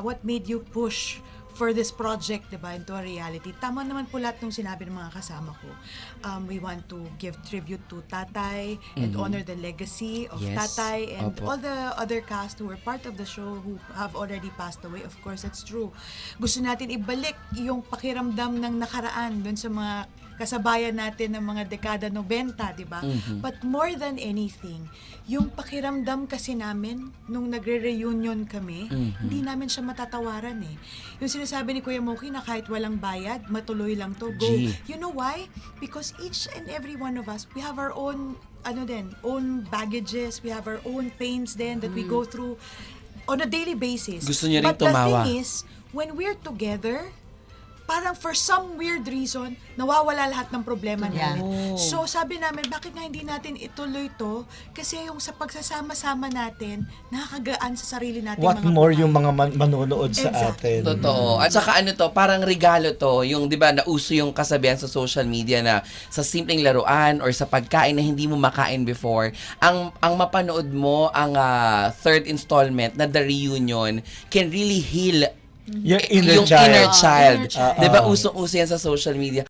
what made you push for this project, diba, into a reality? Tama naman po lahat ng sinabi ng mga kasama ko. We want to give tribute to Tatay and honor the legacy of Yes. Tatay and Opo. all the other cast who were part of the show who have already passed away. Of course, that's true. Gusto natin ibalik yung pakiramdam ng nakaraan dun sa mga kasabayan natin ng mga dekada 90, di ba? But more than anything, yung pakiramdam kasi namin nung nagre-reunion kami, hindi namin siya matatawaran eh. Yung sinasabi ni Kuya Moki na kahit walang bayad, matuloy lang to, go. Gee. You know why? Because each and every one of us, we have our own own baggages, we have our own pains then that we go through on a daily basis. Gusto niya ring But the tumawa. thing is, when we're together, parang for some weird reason, nawawala lahat ng problema Yeah. namin. So sabi namin, bakit nga hindi natin ituloy to? Kasi yung sa pagsasama-sama natin, nakakagaan sa sarili natin What mga more buhay. yung mga manonood sa Exactly. atin. Totoo. At saka ano to, parang regalo to. Yung, di ba, nauso yung kasabihan sa social media na sa simpleng laruan or sa pagkain na hindi mo makain before, ang mapanood mo, ang third installment na The Reunion can really heal Yung inner yung child. inner child. Inner child. Di ba, usong-uso yan sa social media.